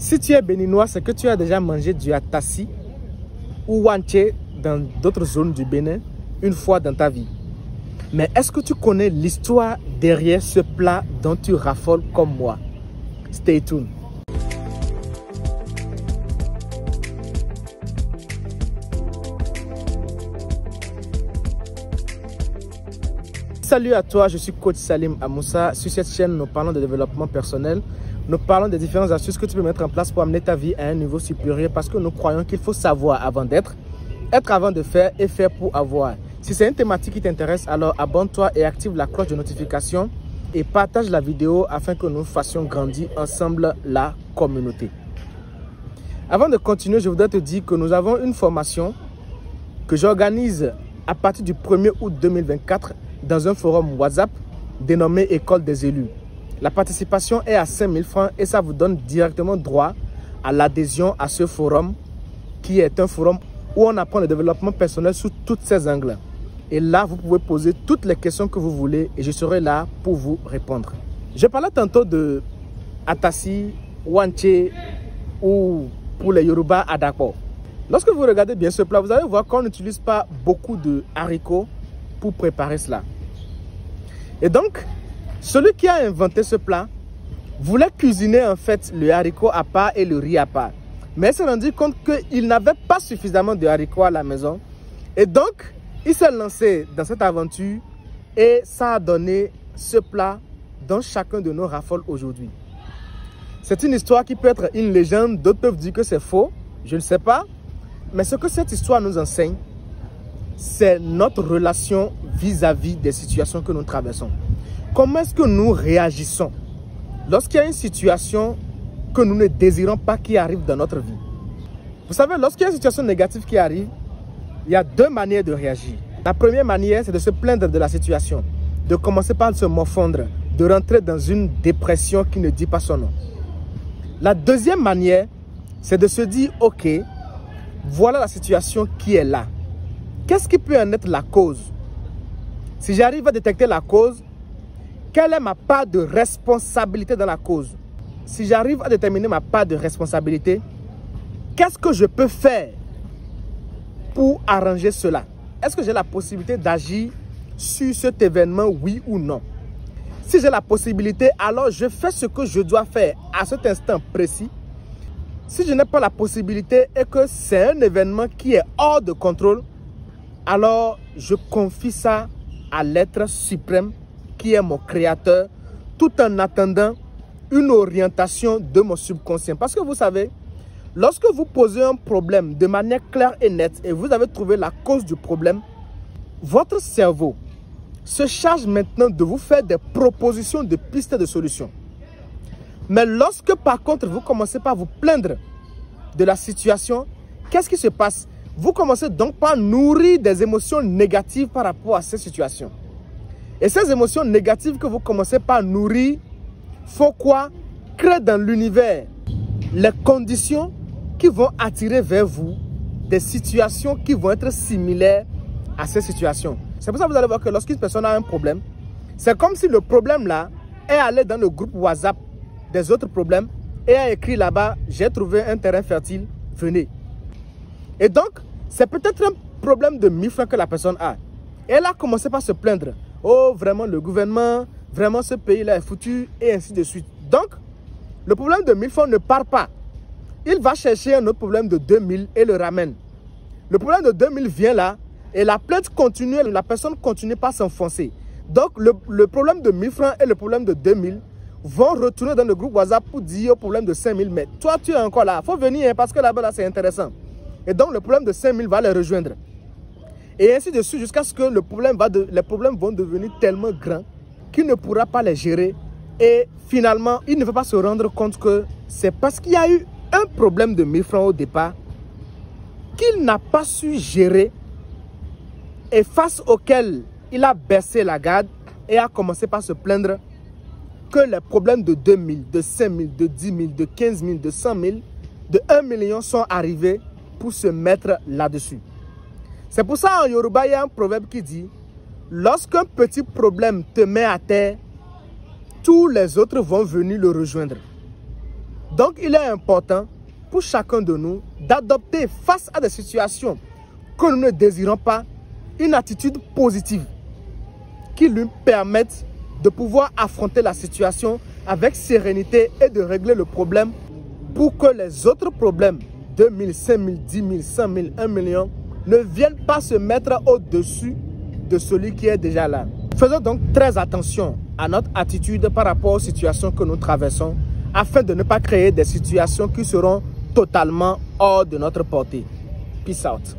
Si tu es béninois, c'est que tu as déjà mangé du atassi ou wanché dans d'autres zones du Bénin une fois dans ta vie. Mais est-ce que tu connais l'histoire derrière ce plat dont tu raffoles comme moi? Stay tuned. Salut à toi, je suis coach Salim Amoussa. Sur cette chaîne, nous parlons de développement personnel. Nous parlons des différentes astuces que tu peux mettre en place pour amener ta vie à un niveau supérieur parce que nous croyons qu'il faut savoir avant d'être, être avant de faire et faire pour avoir. Si c'est une thématique qui t'intéresse, alors abonne-toi et active la cloche de notification et partage la vidéo afin que nous fassions grandir ensemble la communauté. Avant de continuer, je voudrais te dire que nous avons une formation que j'organise à partir du 1er août 2024 dans un forum WhatsApp dénommé École des élus. La participation est à 5 000 francs et ça vous donne directement droit à l'adhésion à ce forum qui est un forum où on apprend le développement personnel sous tous ses angles. Et là, vous pouvez poser toutes les questions que vous voulez et je serai là pour vous répondre. Je parlais tantôt de atassi, wanché ou pour les Yoruba adako. Lorsque vous regardez bien ce plat, vous allez voir qu'on n'utilise pas beaucoup de haricots pour préparer cela. Et donc, celui qui a inventé ce plat voulait cuisiner en fait le haricot à part et le riz à part. Mais il s'est rendu compte qu'il n'avait pas suffisamment de haricots à la maison. Et donc, il s'est lancé dans cette aventure et ça a donné ce plat dont chacun de nous raffole aujourd'hui. C'est une histoire qui peut être une légende, d'autres peuvent dire que c'est faux, je ne sais pas. Mais ce que cette histoire nous enseigne, c'est notre relation vis-à-vis des situations que nous traversons. Comment est-ce que nous réagissons lorsqu'il y a une situation que nous ne désirons pas qui arrive dans notre vie? Vous savez, lorsqu'il y a une situation négative qui arrive, il y a deux manières de réagir. La première manière, c'est de se plaindre de la situation, de commencer par se morfondre, de rentrer dans une dépression qui ne dit pas son nom. La deuxième manière, c'est de se dire, ok, voilà la situation qui est là. Qu'est-ce qui peut en être la cause? Si j'arrive à détecter la cause, quelle est ma part de responsabilité dans la cause? Si j'arrive à déterminer ma part de responsabilité, qu'est-ce que je peux faire pour arranger cela? Est-ce que j'ai la possibilité d'agir sur cet événement, oui ou non? Si j'ai la possibilité, alors je fais ce que je dois faire à cet instant précis. Si je n'ai pas la possibilité et que c'est un événement qui est hors de contrôle, alors je confie ça à l'être suprême qui est mon créateur, tout en attendant une orientation de mon subconscient. Parce que vous savez, lorsque vous posez un problème de manière claire et nette et vous avez trouvé la cause du problème, votre cerveau se charge maintenant de vous faire des propositions de pistes de solutions. Mais lorsque par contre vous commencez par vous plaindre de la situation, qu'est-ce qui se passe? Vous commencez donc par nourrir des émotions négatives par rapport à ces situations. Et ces émotions négatives que vous commencez par nourrir font quoi? Créer dans l'univers les conditions qui vont attirer vers vous des situations qui vont être similaires à ces situations. C'est pour ça que vous allez voir que lorsqu'une personne a un problème, c'est comme si le problème là est allé dans le groupe WhatsApp des autres problèmes et a écrit là-bas, j'ai trouvé un terrain fertile, venez. Et donc, c'est peut-être un problème de 1000 francs que la personne a. Et elle a commencé par se plaindre. Oh, vraiment, le gouvernement, vraiment, ce pays-là est foutu, et ainsi de suite. Donc, le problème de 1000 francs ne part pas. Il va chercher un autre problème de 2000 et le ramène. Le problème de 2000 vient là, et la plainte continue, la personne continue par s'enfoncer. Donc, le problème de 1000 francs et le problème de 2000 vont retourner dans le groupe WhatsApp pour dire au problème de 5000. Mais toi, tu es encore là. Il faut venir hein, parce que là-bas, là, c'est intéressant. Et donc, le problème de 5000 va les rejoindre. Et ainsi de suite jusqu'à ce que les problèmes vont devenir tellement grands qu'il ne pourra pas les gérer. Et finalement, il ne va pas se rendre compte que c'est parce qu'il y a eu un problème de 1000 francs au départ qu'il n'a pas su gérer et face auquel il a baissé la garde et a commencé par se plaindre que les problèmes de 2000, de 5000, de 10 000, de 15 000, de 100 000, de 1 million sont arrivés pour se mettre là-dessus. C'est pour ça en Yoruba, il y a un proverbe qui dit « Lorsqu'un petit problème te met à terre, tous les autres vont venir le rejoindre. » Donc, il est important pour chacun de nous d'adopter face à des situations que nous ne désirons pas une attitude positive qui lui permette de pouvoir affronter la situation avec sérénité et de régler le problème pour que les autres problèmes, 2 000, 5 000, 10 000, 100 000, 1 million, ne viennent pas se mettre au-dessus de celui qui est déjà là. Faisons donc très attention à notre attitude par rapport aux situations que nous traversons afin de ne pas créer des situations qui seront totalement hors de notre portée. Peace out.